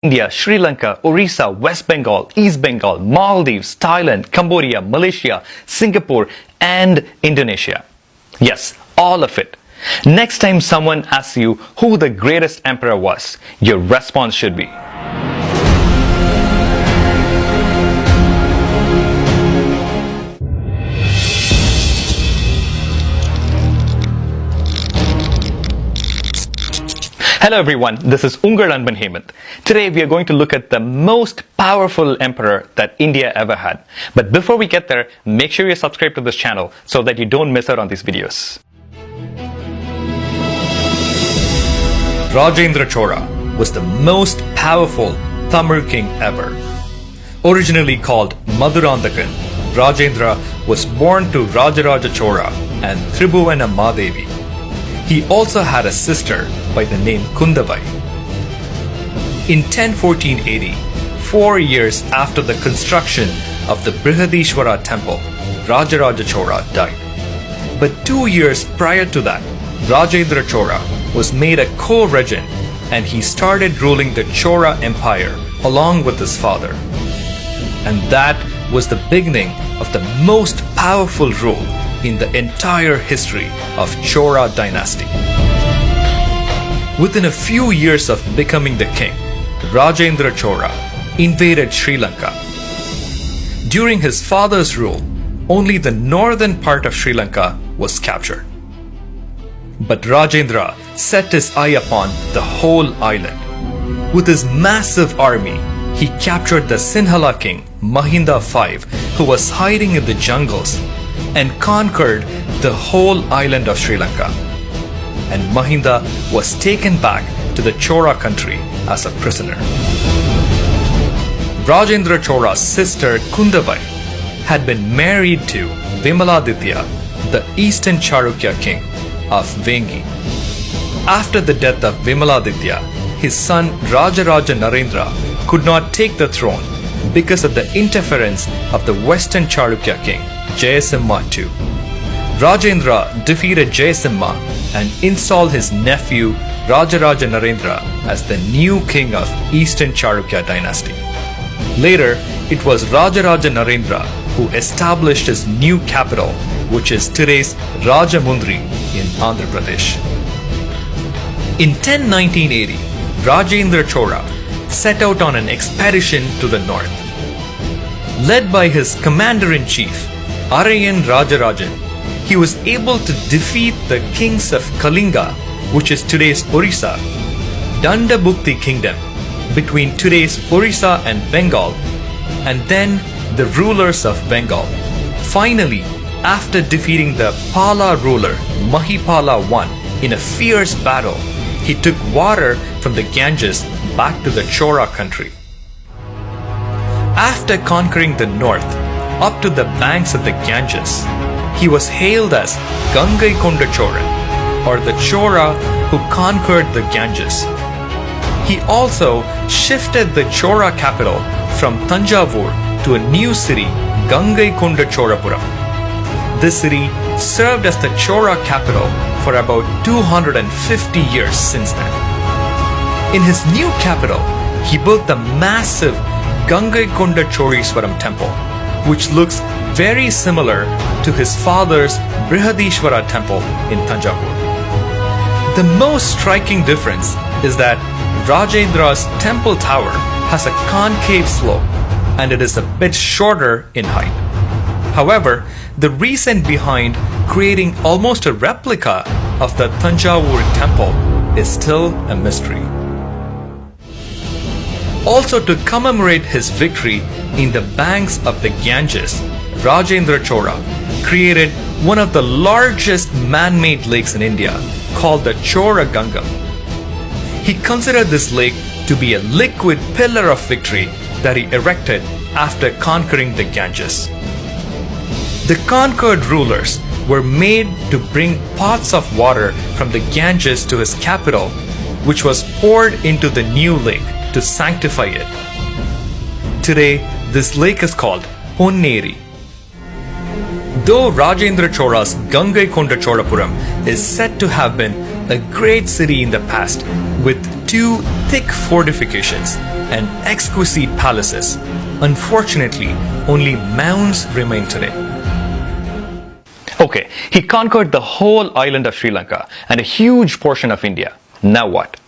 India, Sri Lanka, Orissa, West Bengal, East Bengal, Maldives, Thailand, Cambodia, Malaysia, Singapore, and Indonesia. Yes, all of it. Next time someone asks you who the greatest emperor was, your response should be, Hello everyone, this is Ungal Anban Hemant. Today we are going to look at the most powerful emperor that India ever had. But before we get there, make sure you subscribe to this channel so that you don't miss out on these videos. Rajendra Chola was the most powerful Tamil king ever. Originally called Madurandakan, Rajendra was born to Rajaraja Chola and Tribhuvana Madevi. He also had a sister by the name Kundavai. In 1014 AD, 4 years after the construction of the Brihadishwara temple, Rajaraja Chola died. But 2 years prior to that, Rajendra Chola was made a co-regent and he started ruling the Chola Empire along with his father. And that was the beginning of the most powerful rule in the entire history of Chola dynasty. Within a few years of becoming the king, Rajendra Chola invaded Sri Lanka. During his father's rule, only the northern part of Sri Lanka was captured. But Rajendra set his eye upon the whole island. With his massive army, he captured the Sinhala king Mahinda V, who was hiding in the jungles, and conquered the whole island of Sri Lanka. And Mahinda was taken back to the Chola country as a prisoner. Rajendra Chola's sister Kundavai had been married to Vimaladitya, the eastern Charukya king of Vengi. After the death of Vimaladitya, his son Rajaraja Narendra could not take the throne because of the interference of the western Charukya king Jayasimha II. Rajendra defeated Jayasimha and installed his nephew Rajaraja Narendra as the new king of Eastern Charukya dynasty. Later, it was Rajaraja Narendra who established his new capital, which is today's Rajamundry in Andhra Pradesh. In 1019 AD, Rajendra Chola set out on an expedition to the north. Led by his commander-in-chief, Arayan Rajarajan, he was able to defeat the kings of Kalinga, which is today's Orissa, Dandabukti kingdom, between today's Orissa and Bengal, and then the rulers of Bengal. Finally, after defeating the Pala ruler Mahipala I in a fierce battle, he took water from the Ganges back to the Chola country. After conquering the north, up to the banks of the Ganges, he was hailed as Gangai Konda Choran, or the Chola who conquered the Ganges. He also shifted the Chola capital from Tanjavur to a new city, Gangai Konda Cholapuram. This city served as the Chola capital for about 250 years since then. In his new capital, he built the massive Gangai Konda Choliswaram temple, which looks very similar to his father's Brihadishwara temple in Tanjavur. The most striking difference is that Rajendra's temple tower has a concave slope and it is a bit shorter in height. However, the reason behind creating almost a replica of the Tanjavur temple is still a mystery. Also, to commemorate his victory in the banks of the Ganges, Rajendra Chola created one of the largest man-made lakes in India called the Chola Gangam. He considered this lake to be a liquid pillar of victory that he erected after conquering the Ganges. The conquered rulers were made to bring pots of water from the Ganges to his capital, which was poured into the new lake to sanctify it. Today, this lake is called Ponneri. Though Rajendra Chola's Gangai Konda Cholapuram is said to have been a great city in the past with two thick fortifications, and exquisite palaces. Unfortunately, only mounds remain today. Okay, he conquered the whole island of Sri Lanka and a huge portion of India. Now what?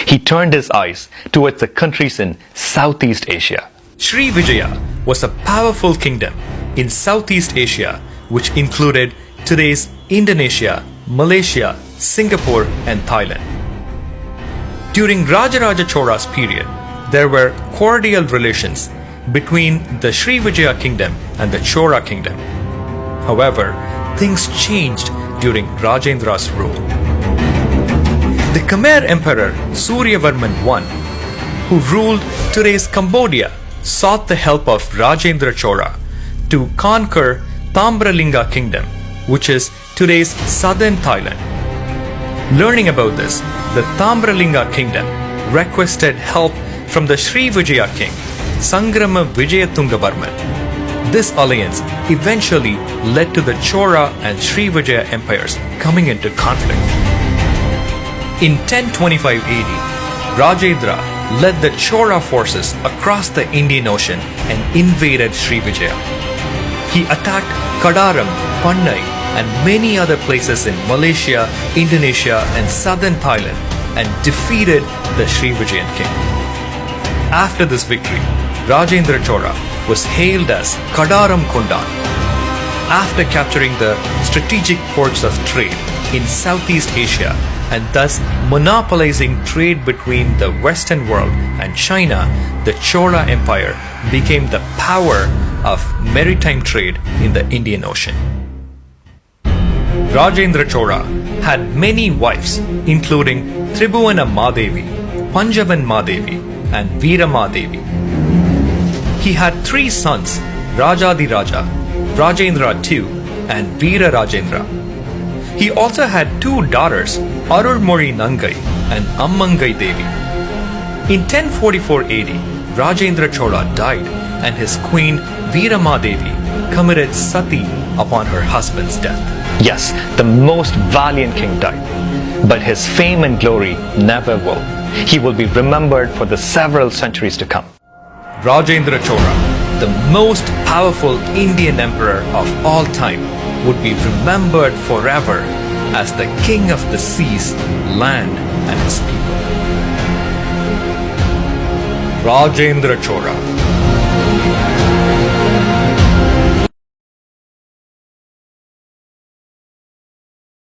He turned his eyes towards the countries in Southeast Asia. Sri Vijaya was a powerful kingdom in Southeast Asia which included today's Indonesia, Malaysia, Singapore and Thailand. During Rajaraja Chola's period, there were cordial relations between the Sri Vijaya kingdom and the Chola kingdom. However, things changed during Rajendra's rule. The Khmer Emperor Suryavarman I, who ruled today's Cambodia, sought the help of Rajendra Chola to conquer Tambralinga kingdom, which is today's southern Thailand. Learning about this, the Tambralinga kingdom requested help from the Sri Vijaya king, Sangrama Vijayatungavarman. This alliance eventually led to the Chola and Sri Vijaya empires coming into conflict. In 1025 AD, Rajendra led the Chola forces across the Indian Ocean and invaded Sri Vijaya. He attacked Kadaram, Pannai, and many other places in Malaysia, Indonesia, and southern Thailand and defeated the Sri Vijayan king. After this victory, Rajendra Chola was hailed as Kadaram Kondan. After capturing the strategic ports of trade in Southeast Asia and thus monopolizing trade between the Western world and China, the Chola Empire became the power of maritime trade in the Indian Ocean. Rajendra Chola had many wives, including Tribhuwana Madevi, Panjavan Madevi, and Veera Madevi. He had 3 sons, Rajadiraja, Rajendra II, and Veera Rajendra. He also had 2 daughters, Arulmozhi Nangai and Ammangai Devi. In 1044 AD, Rajendra Chola died and his queen Veeramadevi committed sati upon her husband's death. Yes, the most valiant king died, but his fame and glory never will. He will be remembered for the several centuries to come. Rajendra Chola, the most powerful Indian emperor of all time, would be remembered forever as the king of the seas, land, and his people. Rajendra Chola.